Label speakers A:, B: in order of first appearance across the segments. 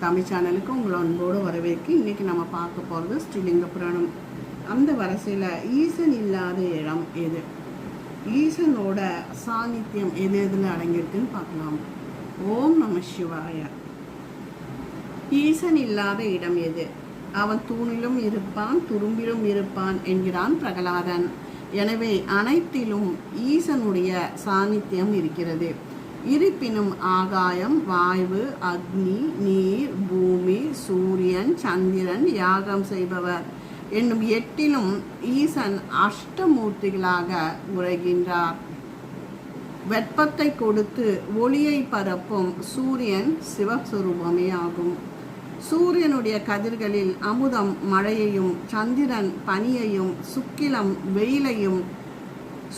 A: தமிழ் சேனலுக்கு உங்களை அன்போடு வரவேற்க இன்றைக்கி நம்ம பார்க்க போகிறது ஸ்ரீலிங்க புராணம். அந்த வரிசையில் ஈசன் இல்லாத இடம் எது, ஈசனோட சாநித்தியம் எது எதில் அடங்கியிருக்குன்னு பார்க்கலாம். ஓம் நம சிவாய. ஈசன் இல்லாத இடம் எது? அவன் தூணிலும் இருப்பான், துரும்பிலும் இருப்பான் என்கிறான் பிரகலாதன். எனவே அனைத்திலும் ஈசனுடைய சாநித்தியம் இருக்கிறது. இருப்பினும் ஆகாயம், வாயு, அக்னி, நீர், பூமி, சூரியன், சந்திரன், யாகம் செய்பவர் என்னும் 8லும் ஈசன் அஷ்டமூர்த்திகளாக உரைகின்றார். வெப்பத்தை கொடுத்து ஒளியை பரப்பும் சூரியன் சிவஸ்வரூபமே ஆகும். சூரியனுடைய கதிர்களில் அமுதம் மழையையும், சந்திரன் பனியையும், சுக்கிலம் வெயிலையும்,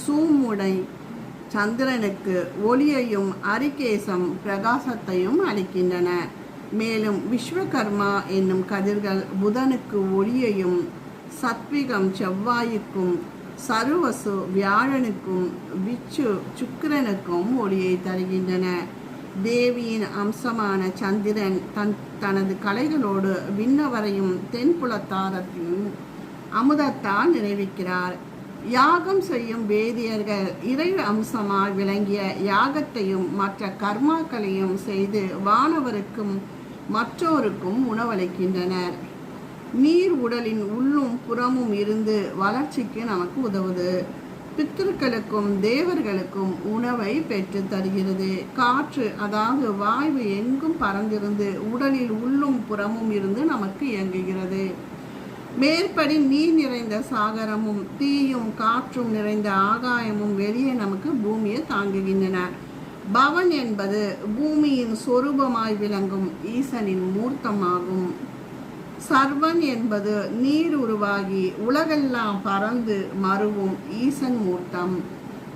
A: சூமுடை சந்திரனுக்கு ஒளியையும், அரிகேசம் பிரகாசத்தையும் அளிக்கின்றன. மேலும் விஸ்வகர்மா என்னும் கதிர்கள் புதனுக்கு ஒளியையும், சத்விகம் செவ்வாய்க்கும், சருவசு வியாழனுக்கும், விச்சு சுக்கிரனுக்கும் ஒளியை தருகின்றன. தேவியின் அம்சமான சந்திரன் தனது கலைகளோடு விண்ணவரையும் தென்புலத்தாரத்தையும் அமுதத்தால் நிறைவேற்கிறார். யாகம் செய்யும் வேதியர்கள் இறை அம்சமாய் விளங்கிய யாகத்தையும் மற்ற கர்மாக்களையும் செய்து வானவருக்கும் மற்றோருக்கும் உணவளிக்கின்றனர். நீர் உடலின் உள்ளும் புறமும் இருந்து வளர்ச்சிக்கு நமக்கு உதவுது. பித்திருக்களுக்கும் தேவர்களுக்கும் உணவை பெற்று தருகிறது. காற்று அதாவது வாயு எங்கும் பறந்திருந்து உடலில் உள்ளும் புறமும் இருந்து நமக்கு இயங்குகிறது. மேற்படி நீர் நிறைந்த சாகரமும் தீயும் காற்றும் நிறைந்த ஆகாயமும் வெளியே நமக்கு பூமியை தாங்குகின்றன. பவன் என்பது பூமியின் சொரூபமாய் விளங்கும் ஈசனின் மூர்த்தமாகும். சர்வன் என்பது நீர் உருவாகி உலகெல்லாம் பறந்து மறுவும் ஈசன் மூர்த்தம்.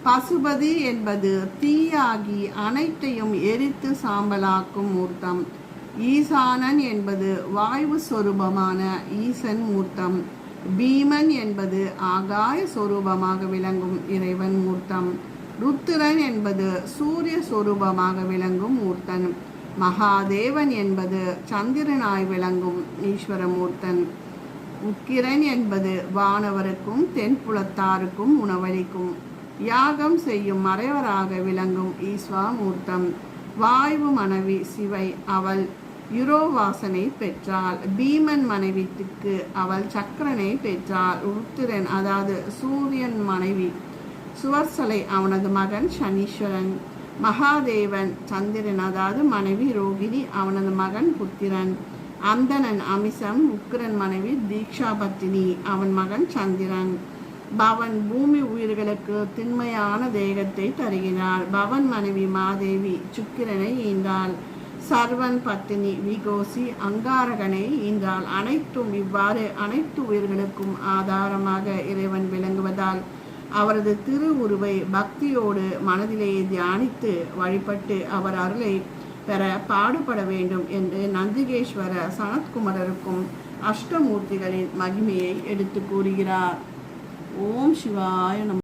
A: பசுபதி என்பது தீயாகி அனைத்தையும் எரித்து சாம்பலாக்கும் மூர்த்தம். ஈசானன் என்பது வாயு சொரூபமான ஈசன் மூர்த்தம். பீமன் என்பது ஆகாய சொரூபமாக விளங்கும் இறைவன் மூர்த்தம். ருத்திரன் என்பது சூரிய சொரூபமாக விளங்கும் மூர்த்தன். மகாதேவன் என்பது சந்திரனாய் விளங்கும் ஈஸ்வர மூர்த்தன். உக்கிரன் என்பது வானவருக்கும் தென்புலத்தாருக்கும் உணவளிக்கும் யாகம் செய்யும் மறைவராக விளங்கும் ஈஸ்வா மூர்த்தம். வாயு மனைவி சிவை, அவள் யுரோவாசனை பெற்றாள். பீமன் மனைவிக்கு அவள் சக்கரனை பெற்றாள். ருத்திரன் அதாவது சூரியன் மனைவி சுவர்சலை, அவனது மகன் சனீஸ்வரன். மகாதேவன் சந்திரன் அதாவது மனைவி ரோகிணி, அவனது மகன் புத்திரன். அந்தணன் அமிசம், உக்கிரன் மனைவி தீக்ஷாபத்தினி, அவன் மகன் சந்திரன். பவன் பூமி உயிர்களுக்கு திண்மையான தேகத்தை தருகிறாள். பவன் மனைவி மாதேவி சுக்கிரனை ஈன்றாள். சர்வன் பத்தினி விகோசி அங்காரகனை ஈன்றாள். அனைத்தும் இவ்வாறு அனைத்து உயிர்களுக்கும் ஆதாரமாக இறைவன் விளங்குவதால் அவரது திருவுருவை பக்தியோடு மனதிலேயே தியானித்து வழிபட்டு அவர் அருளை பெற பாடுபட வேண்டும் என்று நந்திகேஸ்வர சனத்குமரருக்கும் அஷ்டமூர்த்திகளின் மகிமையை எடுத்து கூறுகிறார். ஓம் சிவாய நம.